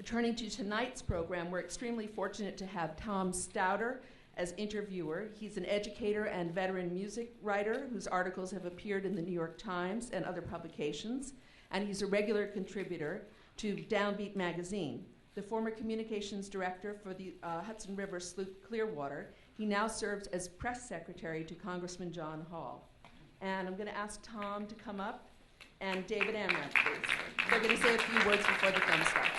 Turning to tonight's program, we're extremely fortunate to have Tom Staudter as interviewer. He's an educator and veteran music writer whose articles have appeared in the New York Times and other publications, and he's a regular contributor to Downbeat magazine. The former communications director for the Hudson River sloop Clearwater, he now serves as press secretary to Congressman John Hall. And I'm going to ask Tom to come up, and David Amram, please. They're going to say a few words before the film starts.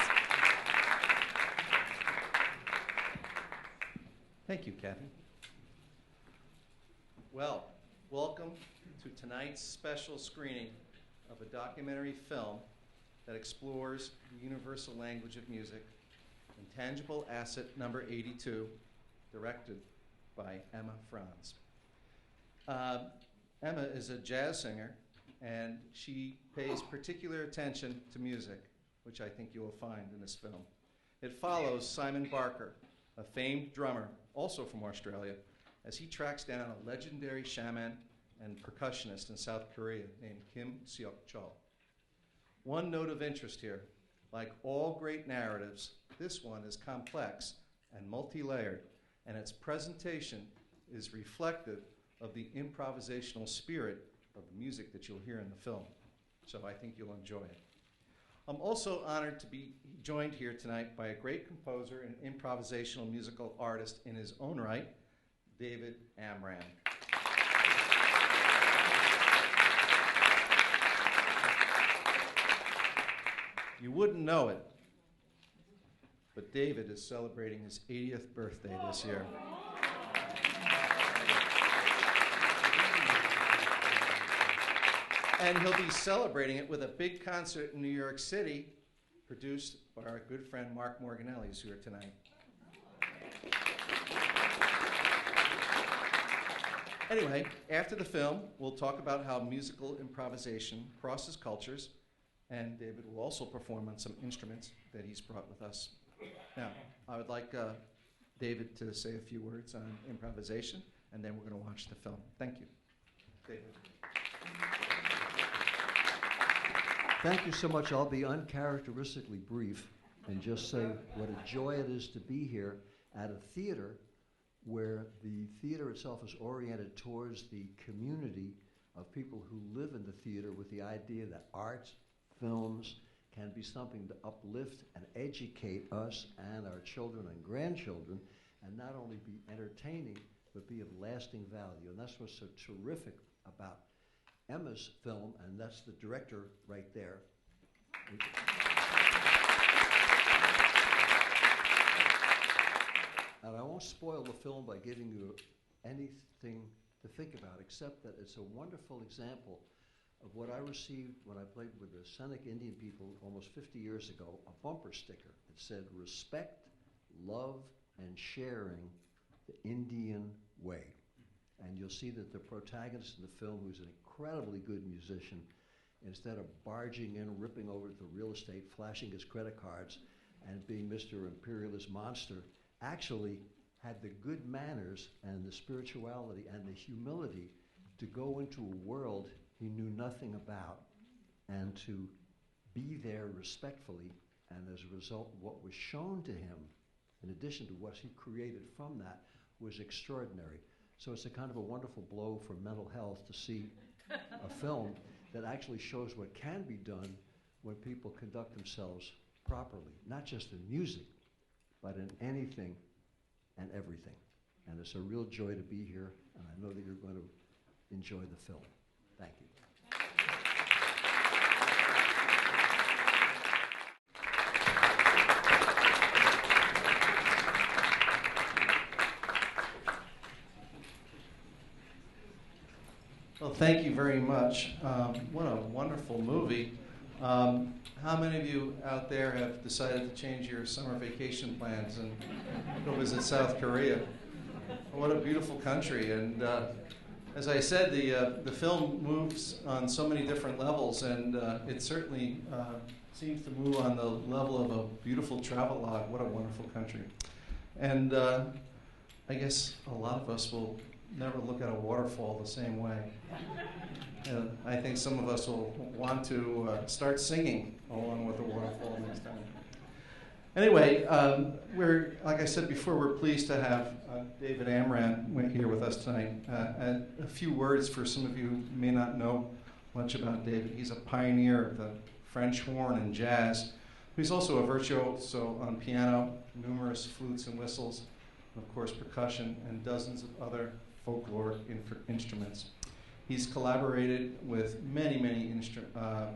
Thank you, Kathy. Well, welcome to tonight's special screening of a documentary film that explores the universal language of music, Intangible Asset Number 82, directed by Emma Franz. Emma is a jazz singer, and she pays particular attention to music, which I think you will find in this film. It follows Simon Barker, a famed drummer, also from Australia, as he tracks down a legendary shaman and percussionist in South Korea named Kim Seok-chol. One note of interest here, like all great narratives, this one is complex and multi-layered, and its presentation is reflective of the improvisational spirit of the music that you'll hear in the film. So I think you'll enjoy it. I'm also honored to be joined here tonight by a great composer and improvisational musical artist in his own right, David Amram. You wouldn't know it, but David is celebrating his 80th birthday this year. And he'll be celebrating it with a big concert in New York City, produced by our good friend Mark Morganelli, who's here tonight. Anyway, after the film, we'll talk about how musical improvisation crosses cultures, and David will also perform on some instruments that he's brought with us. Now, I would like David to say a few words on improvisation, and then we're going to watch the film. Thank you. David. Thank you so much. I'll be uncharacteristically brief and just say what a joy it is to be here at a theater where the theater itself is oriented towards the community of people who live in the theater with the idea that arts, films can be something to uplift and educate us and our children and grandchildren, and not only be entertaining, but be of lasting value. And that's what's so terrific about Emma's film, and that's the director right there. And I won't spoil the film by giving you anything to think about, except that it's a wonderful example of what I received when I played with the Seneca Indian people almost 50 years ago, a bumper sticker that said, "Respect, love, and sharing the Indian way." And you'll see that the protagonist in the film, who's an incredibly good musician, instead of barging in, ripping over the real estate, flashing his credit cards, and being Mr. Imperialist Monster, actually had the good manners and the spirituality and the humility to go into a world he knew nothing about and to be there respectfully. And as a result, what was shown to him, in addition to what he created from that, was extraordinary. So it's a kind of a wonderful blow for mental health to see a film that actually shows what can be done when people conduct themselves properly, not just in music, but in anything and everything. And it's a real joy to be here, and I know that you're going to enjoy the film. Thank you. Well, thank you very much. What a wonderful movie. How many of you out there have decided to change your summer vacation plans and go visit South Korea? What a beautiful country. And as I said, the film moves on so many different levels, and it certainly seems to move on the level of a beautiful travelogue. What a wonderful country. And I guess a lot of us will never look at a waterfall the same way. I think some of us will want to start singing along with the waterfall next time. Anyway, like I said before, we're pleased to have David Amram here with us tonight. And a few words for some of you who may not know much about David. He's a pioneer of the French horn and jazz. He's also a virtuoso on piano, numerous flutes and whistles, of course percussion, and dozens of other folkloric instruments. He's collaborated with many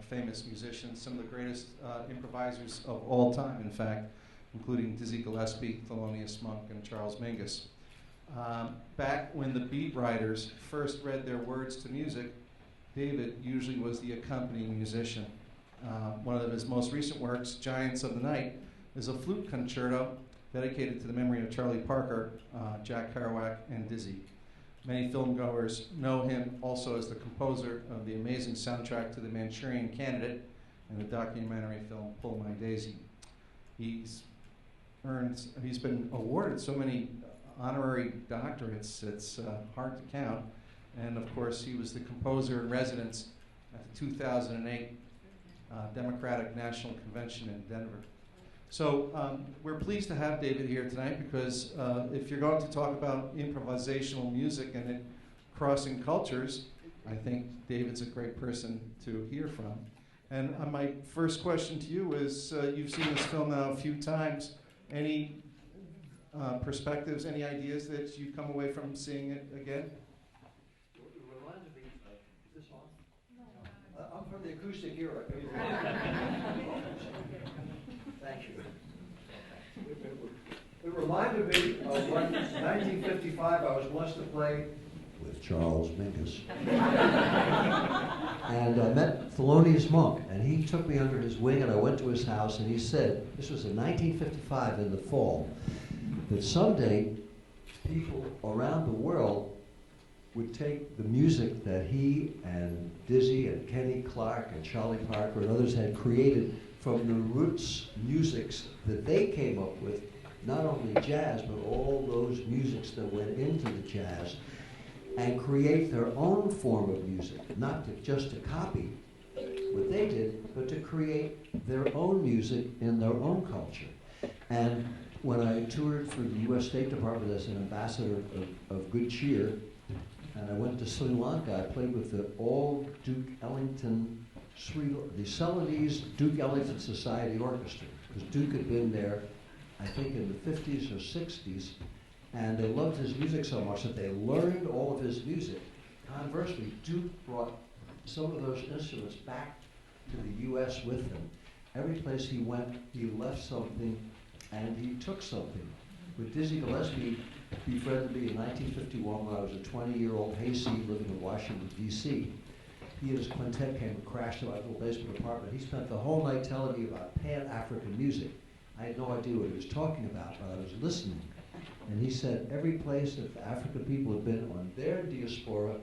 famous musicians, some of the greatest improvisers of all time, in fact, including Dizzy Gillespie, Thelonious Monk, and Charles Mingus. Back when the beat writers first read their words to music, David usually was the accompanying musician. One of his most recent works, Giants of the Night, is a flute concerto dedicated to the memory of Charlie Parker, Jack Kerouac, and Dizzy. Many filmgoers know him also as the composer of the amazing soundtrack to The Manchurian Candidate and the documentary film Pull My Daisy. He's been awarded so many honorary doctorates, it's hard to count. And of course, he was the composer in residence at the 2008 Democratic National Convention in Denver. So we're pleased to have David here tonight because if you're going to talk about improvisational music and it crossing cultures, I think David's a great person to hear from. And my first question to you is, you've seen this film now a few times. Any perspectives, any ideas that you come away from seeing it again? Is this on? I'm from the acoustic era. Thank you. It reminded me of when, 1955, I was blessed to play with Charles Mingus. And I met Thelonious Monk, and he took me under his wing, and I went to his house, and he said, this was in 1955 in the fall, that someday people around the world would take the music that he and Dizzy and Kenny Clark and Charlie Parker and others had created from the roots musics that they came up with, not only jazz, but all those musics that went into the jazz, and create their own form of music, not just to copy what they did, but to create their own music in their own culture. And when I toured for the U.S. State Department as an ambassador of Good Cheer, and I went to Sri Lanka, I played with the old Duke Ellington, the Ceylonese Duke Ellington Society Orchestra, because Duke had been there, I think in the 50s or 60s, and they loved his music so much that they learned all of his music. Conversely, Duke brought some of those instruments back to the U.S. with him. Every place he went, he left something, and he took something. With Dizzy Gillespie befriended me in 1951 when I was a 20-year-old hayseed living in Washington, D.C. He and his quintet came and crashed in my little basement apartment. He spent the whole night telling me about Pan-African music. I had no idea what he was talking about, but I was listening. And he said every place that the African people had been on their diaspora,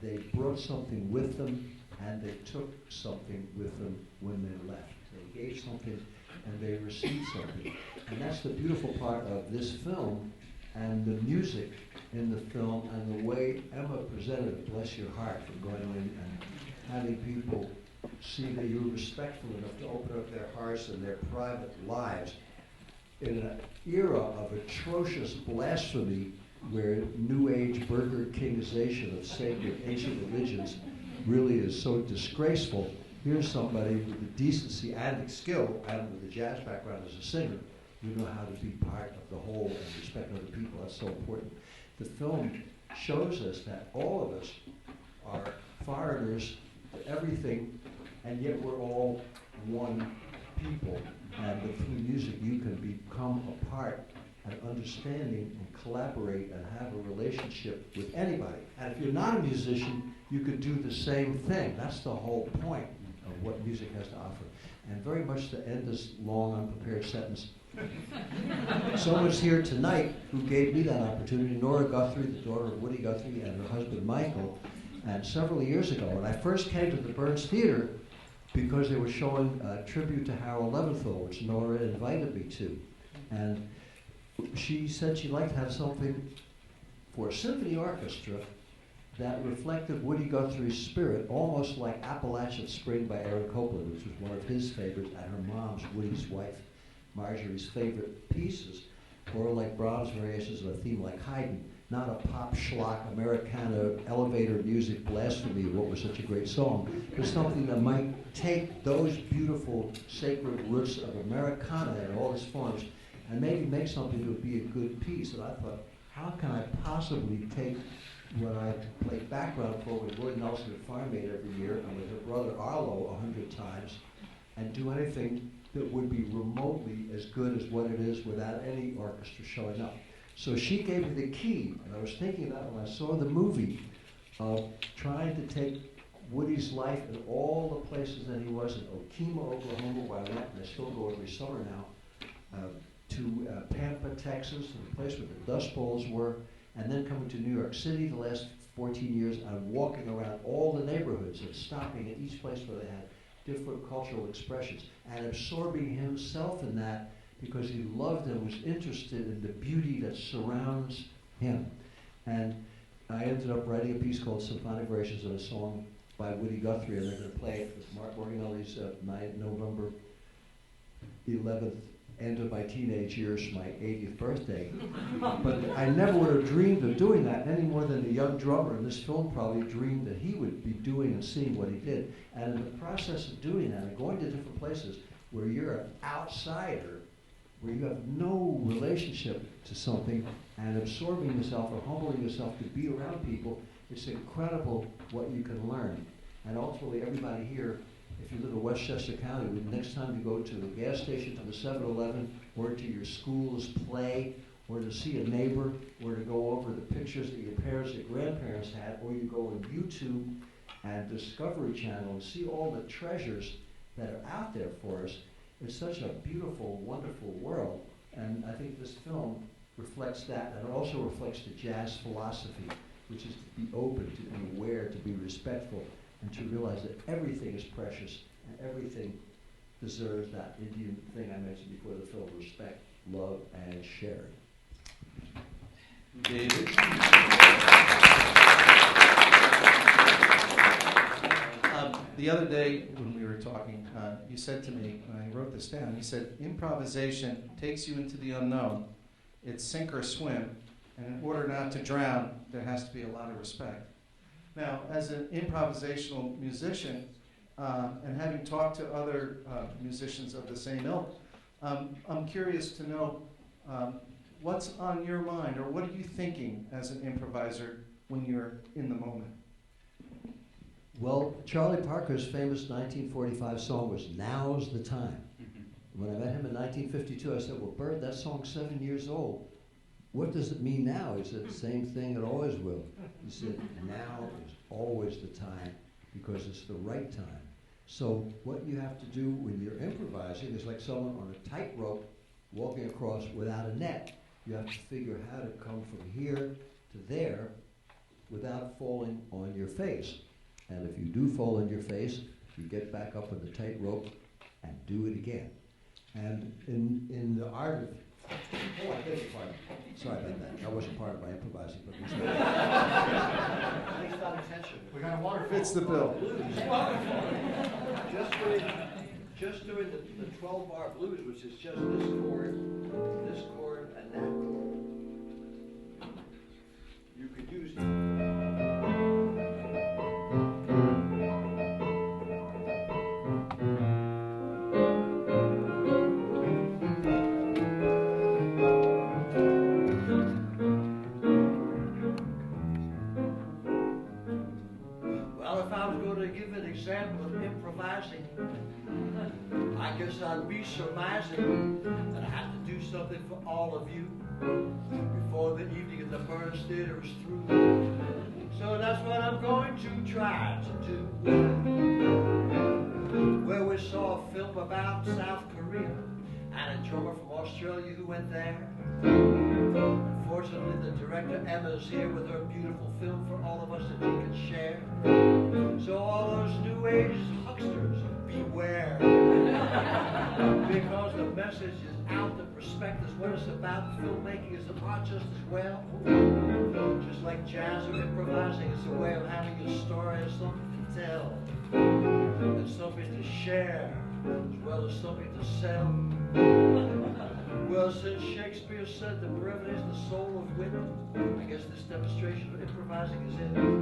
they brought something with them, and they took something with them when they left. They gave something, and they received something. And that's the beautiful part of this film, and the music in the film, and the way Emma presented it, bless your heart, for going in and having people see that you're respectful enough to open up their hearts and their private lives in an era of atrocious blasphemy where New Age Burger Kingization of sacred ancient religions really is so disgraceful. Here's somebody with the decency and the skill, and with a jazz background as a singer, you know how to be part of the whole and respect other people. That's so important. The film shows us that all of us are foreigners to everything, and yet we're all one people. And that through music you can become a part and understanding and collaborate and have a relationship with anybody. And if you're not a musician, you could do the same thing. That's the whole point of what music has to offer. And very much to end this long, unprepared sentence, someone's here tonight who gave me that opportunity, Nora Guthrie, the daughter of Woody Guthrie, and her husband Michael. And several years ago, when I first came to the Burns Theater, because they were showing a tribute to Harold Leventhal, which Nora invited me to. And she said she'd like to have something for a symphony orchestra that reflected Woody Guthrie's spirit, almost like Appalachian Spring by Aaron Copland, which was one of his favorites, and her mom's, Woody's wife, Marjorie's favorite pieces, or like Brahms' variations of a theme like Haydn, not a pop schlock Americana elevator music blasphemy of what was such a great song, but something that might take those beautiful sacred roots of Americana in all its forms and maybe make something that would be a good piece. And I thought, how can I possibly take what I played background for with Willie Nelson at Farm Aid every year and with her brother Arlo 100 times and do anything that would be remotely as good as what it is without any orchestra showing up. So she gave me the key, and I was thinking that when I saw the movie, of trying to take Woody's life in all the places that he was in Okima, Oklahoma, where I went, and I still go every summer now, to Pampa, Texas, the place where the Dust Bowls were, and then coming to New York City the last 14 years, and walking around all the neighborhoods and stopping at each place where they had different cultural expressions, and absorbing himself in that because he loved and was interested in the beauty that surrounds him. And I ended up writing a piece called Symphonic Variations of a song by Woody Guthrie, and they're going to play it with Mark Morganelli's November 11th, end of my teenage years, my 80th birthday. But I never would have dreamed of doing that any more than the young drummer in this film probably dreamed that he would be doing and seeing what he did. And in the process of doing that and going to different places where you're an outsider, where you have no relationship to something, and absorbing yourself or humbling yourself to be around people, it's incredible what you can learn. And ultimately, everybody here, if you live in Westchester County, the next time you go to the gas station, to the 7-Eleven, or to your school's play, or to see a neighbor, or to go over the pictures that your parents or grandparents had, or you go on YouTube and Discovery Channel and see all the treasures that are out there for us. It's such a beautiful, wonderful world, and I think this film reflects that, and it also reflects the jazz philosophy, which is to be open, to be aware, to be respectful, and to realize that everything is precious, and everything deserves that Indian thing I mentioned before the film, respect, love, and sharing. David? The other day when we were talking, you said to me, and I wrote this down, you said, improvisation takes you into the unknown. It's sink or swim, and in order not to drown, there has to be a lot of respect. Now, as an improvisational musician, and having talked to other musicians of the same ilk, I'm curious to know what's on your mind, or what are you thinking as an improviser when you're in the moment? Well, Charlie Parker's famous 1945 song was Now's the Time. When I met him in 1952, I said, well, Bert, that song's 7 years old. What does it mean now? He said, the same thing it always will. He said, now is always the time because it's the right time. So what you have to do when you're improvising is like someone on a tightrope walking across without a net. You have to figure how to come from here to there without falling on your face. And if you do fall on your face, you get back up on the tightrope and do it again. And in the art of, oh, I beg your pardon. Sorry about that. That wasn't part of my improvising, but it's not intentional. We got a water fits the bill. Just doing the 12-bar blues, which is just this chord, and that chord. You could use example of improvising, I guess I'd be surmising that I have to do something for all of you before the evening at the Burns Theater is through. So that's what I'm going to try to do. Where we saw a film about South Korea and a drummer from Australia who went there. Unfortunately, the director Emma's here with her beautiful film for all of us that we can share. So all those new age hucksters, beware. Because the message is out, the perspective is what it's about. Filmmaking is an art just as well. Just like jazz or improvising, it's a way of having a story and something to tell. And something to share. as well as something to sell. Well, since Shakespeare said that brevity is the soul of wit, I guess this demonstration of improvising is in.